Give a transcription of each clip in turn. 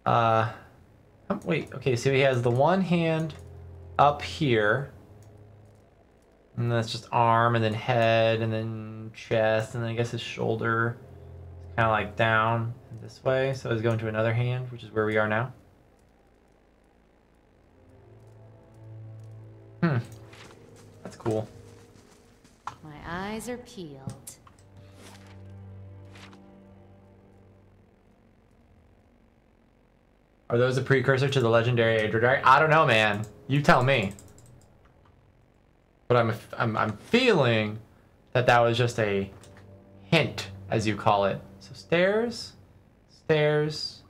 Wait, okay, so he has the one hand up here. And that's just arm, and then head, and then chest, and then I guess his shoulder. Kind of like down this way. So he's going to another hand, which is where we are now. That's cool. My eyes are peeled. Are those a precursor to the legendary Adra Dragon? I don't know, man. You tell me. But I'm feeling that that was just a hint, as you call it. So stairs, stairs.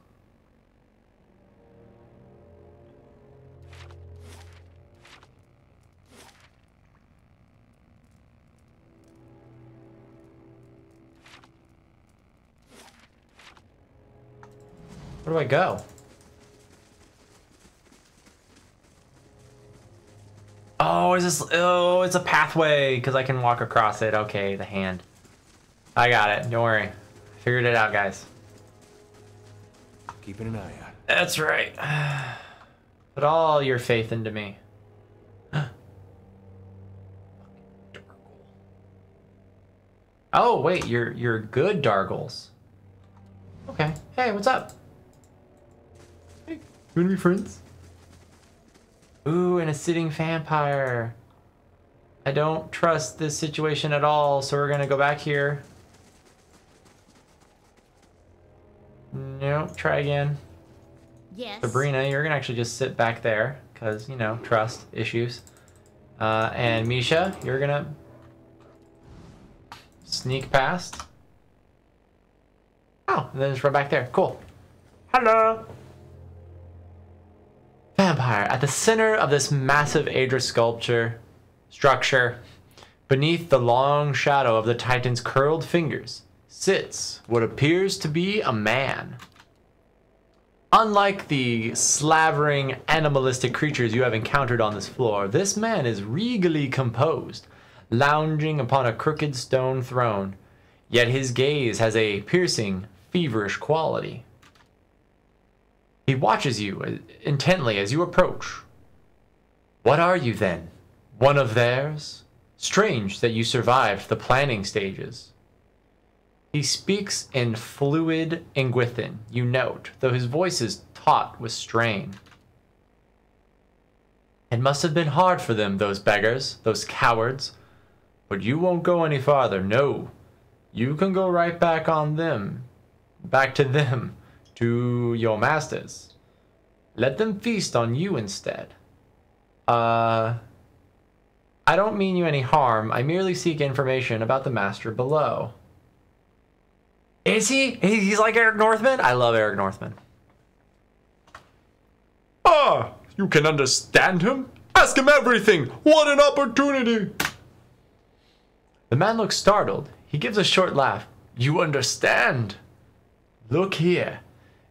Where do I go? Oh, is this? Oh, it's a pathway because I can walk across it. Okay, the hand. I got it. Don't worry. Figured it out, guys. Keeping an eye out. That's right. Put all your faith into me. Oh, wait, you're good Dargles. Okay. Hey, what's up? Hey, you wanna be friends? Ooh, and a sitting vampire. I don't trust this situation at all, so we're gonna go back here. Nope, try again. Yes. Sabrina, you're gonna actually just sit back there, because, you know, trust issues. And Misha, you're gonna sneak past. Oh, and then just run back there. Cool. Hello. Vampire. At the center of this massive Adra structure, beneath the long shadow of the Titan's curled fingers, sits what appears to be a man. Unlike the slavering, animalistic creatures you have encountered on this floor, this man is regally composed, lounging upon a crooked stone throne, yet his gaze has a piercing, feverish quality. He watches you intently as you approach. What are you then? One of theirs? Strange that you survived the planning stages. He speaks in fluid Ingwithan, you note, though his voice is taut with strain. It must have been hard for them, those beggars, those cowards. But you won't go any farther, no. You can go right back on them. Back to them. To your masters. Let them feast on you instead. I don't mean you any harm. I merely seek information about the master below. Is he? He's like Eric Northman? I love Eric Northman. Ah, you can understand him? Ask him everything. What an opportunity. The man looks startled. He gives a short laugh. You understand? Look here.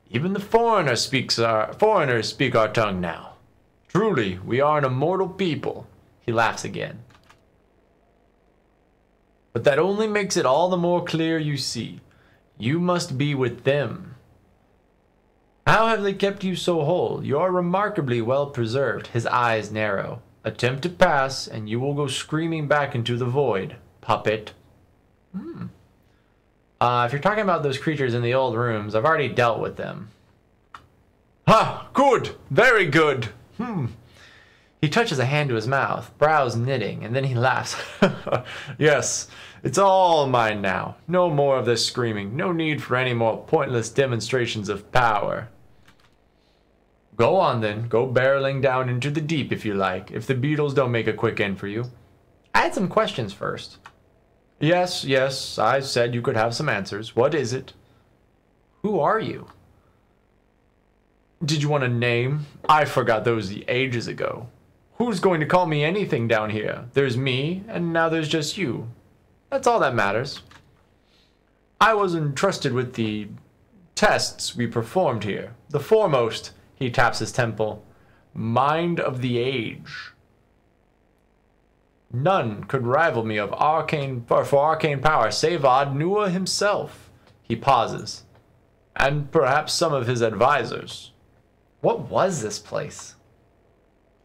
Even the foreigners speak our tongue now. Truly, we are an immortal people. He laughs again. But that only makes it all the more clear, you see. You must be with them. How have they kept you so whole? You are remarkably well preserved. His eyes narrow. Attempt to pass, and you will go screaming back into the void, puppet. If you're talking about those creatures in the old rooms, I've already dealt with them. Ha! Good! Very good! He touches a hand to his mouth, brows knitting, and then he laughs. Yes, it's all mine now. No more of this screaming. No need for any more pointless demonstrations of power. Go on then. Go barreling down into the deep if you like, if the beetles don't make a quick end for you. I had some questions first. Yes, I said you could have some answers. What is it? Who are you? Did you want a name? I forgot those ages ago. Who's going to call me anything down here? There's me, and now there's just you. That's all that matters. I was entrusted with the tests we performed here. The foremost, he taps his temple, mind of the age. None could rival me for arcane power, save Ad Nua himself. He pauses. And perhaps some of his advisors. What was this place?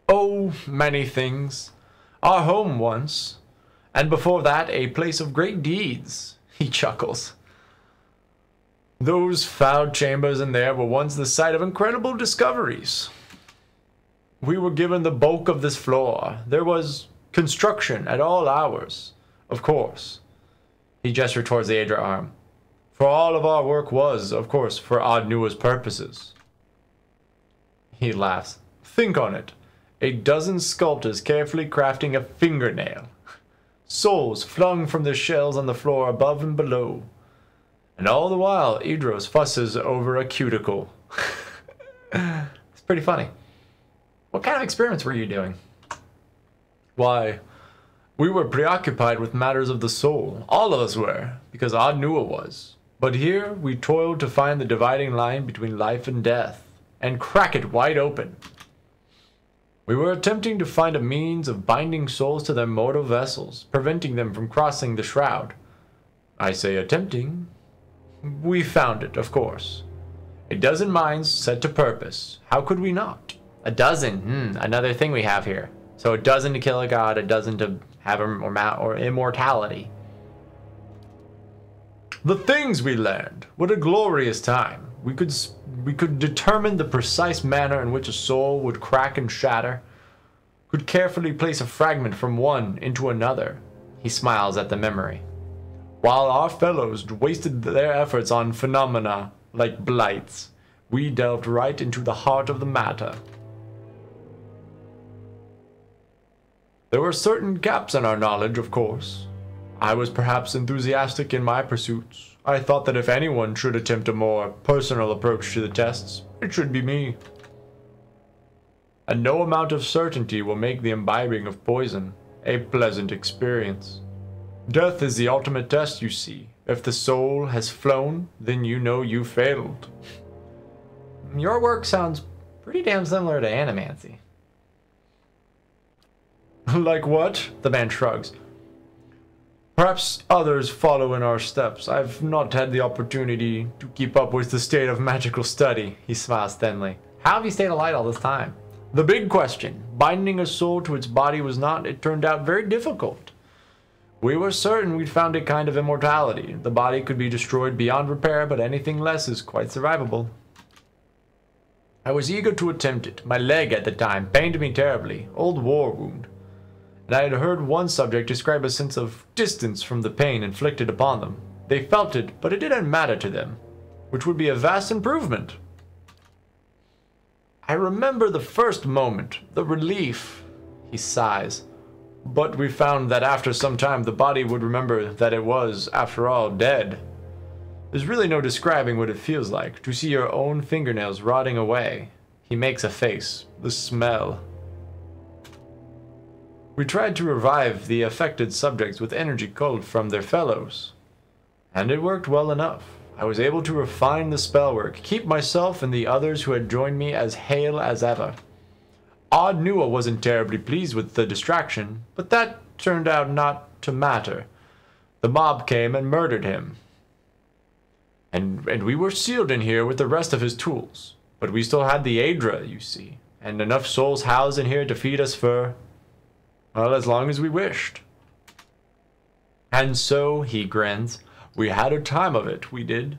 Oh, many things. Our home once. And before that, a place of great deeds. He chuckles. Those foul chambers in there were once the site of incredible discoveries. We were given the bulk of this floor. There was construction at all hours, of course. He gestured towards the Aedra arm. For all of our work was, of course, for Odd Nua's purposes. He laughs. Think on it. A dozen sculptors carefully crafting a fingernail. Souls flung from their shells on the floor above and below. And all the while, Idros fusses over a cuticle. It's pretty funny. What kind of experiments were you doing? Why, we were preoccupied with matters of the soul. All of us were, because Odd Nua was. But here we toiled to find the dividing line between life and death, and crack it wide open. We were attempting to find a means of binding souls to their mortal vessels, preventing them from crossing the shroud. I say attempting. We found it, of course. A dozen minds set to purpose. How could we not? A dozen. Another thing we have here. So a dozen to kill a god, a dozen to have or immortality. The things we learned. What a glorious time. We could determine the precise manner in which a soul would crack and shatter. Could carefully place a fragment from one into another. He smiles at the memory. While our fellows wasted their efforts on phenomena like blights, we delved right into the heart of the matter. There were certain gaps in our knowledge, of course. I was perhaps enthusiastic in my pursuits. I thought that if anyone should attempt a more personal approach to the tests, it should be me. And no amount of certainty will make the imbibing of poison a pleasant experience. Death is the ultimate test, you see. If the soul has flown, then you know you failed. Your work sounds pretty damn similar to animancy. Like what? The man shrugs. Perhaps others follow in our steps. I've not had the opportunity to keep up with the state of magical study. He smiles thinly. How have you stayed alive all this time? The big question. Binding a soul to its body was not, it turned out, very difficult. We were certain we'd found a kind of immortality. The body could be destroyed beyond repair, but anything less is quite survivable. I was eager to attempt it. My leg at the time pained me terribly. Old war wound. And I had heard one subject describe a sense of distance from the pain inflicted upon them. They felt it, but it didn't matter to them, which would be a vast improvement. I remember the first moment, the relief. He sighs. But we found that after some time the body would remember that it was, after all, dead. There's really no describing what it feels like, to see your own fingernails rotting away. He makes a face. The smell. We tried to revive the affected subjects with energy culled from their fellows. And it worked well enough. I was able to refine the spellwork, keep myself and the others who had joined me as hale as ever. Odd Nua wasn't terribly pleased with the distraction, but that turned out not to matter. The mob came and murdered him. And we were sealed in here with the rest of his tools. But we still had the Aedra, you see, and enough souls housed in here to feed us for, well, as long as we wished. And so, he grins, we had a time of it, we did.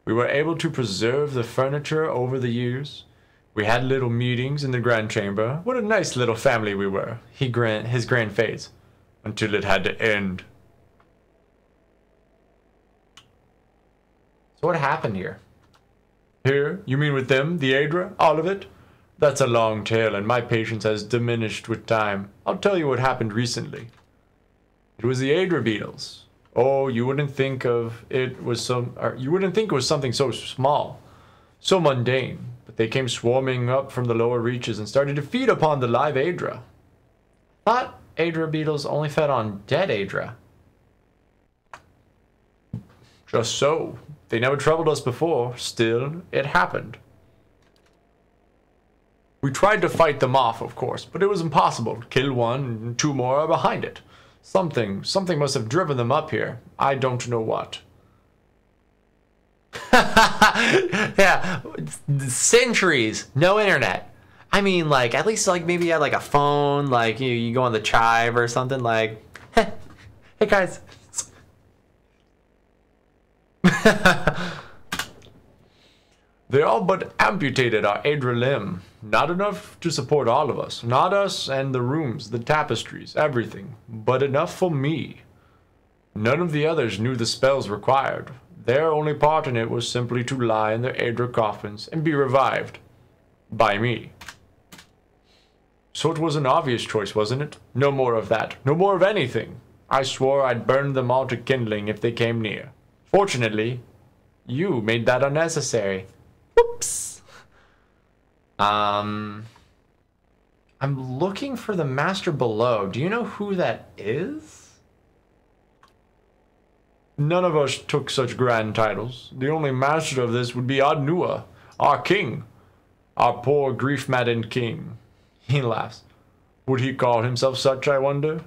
We were able to preserve the furniture over the years. We had little meetings in the grand chamber. What a nice little family we were. His grin fades. Until it had to end. So what happened here? Here? You mean with them, the Aedra? All of it? That's a long tale, and my patience has diminished with time. I'll tell you what happened recently. It was the Aedra beetles. Oh, you wouldn't think it was something so small, so mundane. But they came swarming up from the lower reaches and started to feed upon the live Aedra. I thought Aedra beetles only fed on dead Aedra. Just so. They never troubled us before. Still, it happened. We tried to fight them off, of course, but it was impossible. Kill one, and two more are behind it. Something must have driven them up here. I don't know what. Yeah, centuries, no internet. I mean, like, at least, like, maybe you had, like, a phone, like, you go on the Chive or something, like, hey guys. They all but amputated our Adra limb. Not enough to support all of us. Not us and the rooms, the tapestries, everything. But enough for me. None of the others knew the spells required. Their only part in it was simply to lie in their Adra coffins and be revived. By me. So it was an obvious choice, wasn't it? No more of that. No more of anything. I swore I'd burn them all to kindling if they came near. Fortunately, you made that unnecessary. Whoops. I'm looking for the master below. Do you know who that is? None of us took such grand titles. The only master of this would be Adnua, our king. Our poor grief-maddened king. He laughs. Would he call himself such, I wonder?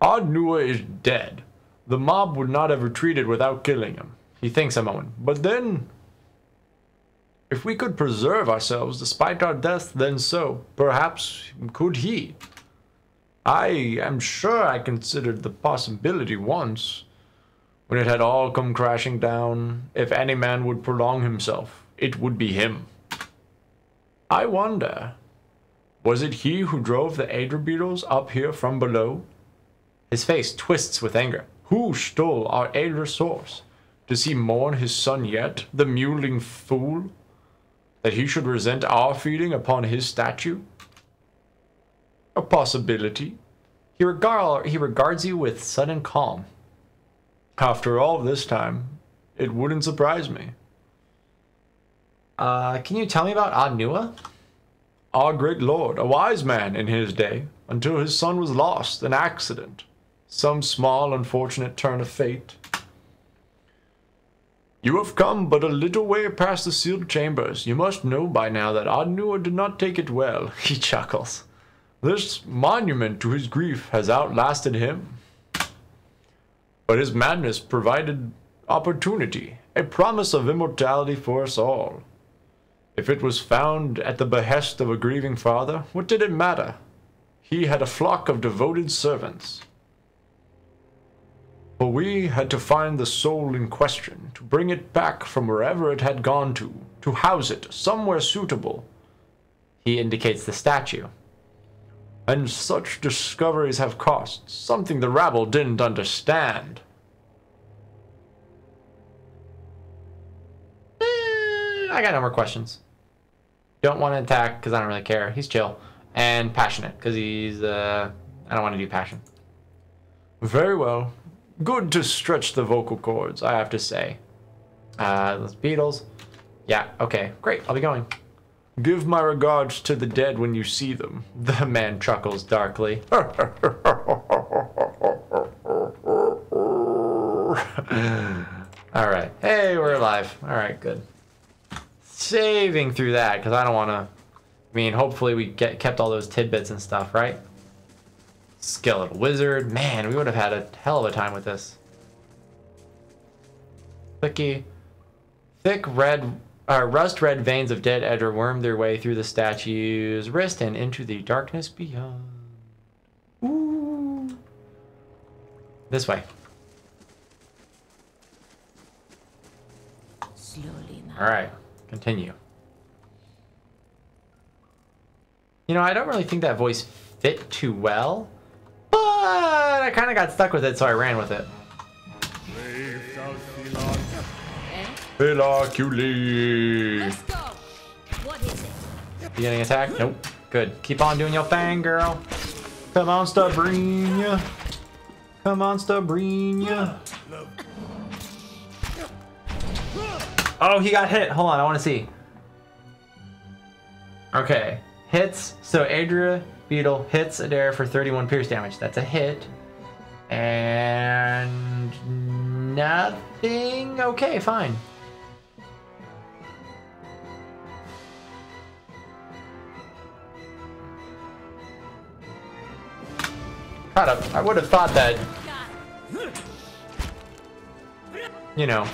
Adnua is dead. The mob would not have retreated without killing him. He thinks a moment. But then, if we could preserve ourselves despite our death, then so, perhaps, could he. I am sure I considered the possibility once, when it had all come crashing down. If any man would prolong himself, it would be him. I wonder, was it he who drove the Adra beetles up here from below? His face twists with anger. Who stole our Adra source? Does he mourn his son yet, the mewling fool? That he should resent our feeding upon his statue? A possibility. He regards you with sudden calm. After all this time, it wouldn't surprise me. Can you tell me about Adnua? Our great lord, a wise man in his day, until his son was lost, an accident. Some small unfortunate turn of fate. You have come but a little way past the sealed chambers. You must know by now that Adnua did not take it well. He chuckles. This monument to his grief has outlasted him. But his madness provided opportunity, a promise of immortality for us all. If it was found at the behest of a grieving father, what did it matter? He had a flock of devoted servants. For we had to find the soul in question, to bring it back from wherever it had gone to house it somewhere suitable. He indicates the statue. And such discoveries have cost, something the rabble didn't understand. I got no more questions. Don't want to attack because I don't really care. He's chill. And passionate because he's, I don't want to do passion. Very well. Good to stretch the vocal cords, I have to say. Those beetles. Yeah, okay, great. I'll be going. Give my regards to the dead when you see them. The man chuckles darkly. Alright. Hey, we're alive. Alright, good. Saving through that, because I don't want to... I mean, hopefully we kept all those tidbits and stuff, right? Skeletal wizard. Man, we would have had a hell of a time with this. Thick rust-red veins of dead Edra wormed their way through the statue's wrist and into the darkness beyond. Ooh. This way. Slowly now. All right, continue. You know, I don't really think that voice fit too well, but I kind of got stuck with it, so I ran with it. Hercule. Let's go. What is it? Beginning attack? Nope. Good. Keep on doing your thing, girl. Come on, Sabrina. Come on, Sabrina. Oh, he got hit. Hold on, I want to see. Okay. Hits. So Adria Beetle hits Adair for 31 pierce damage. That's a hit. And nothing. Okay, fine. I would have thought that. you know,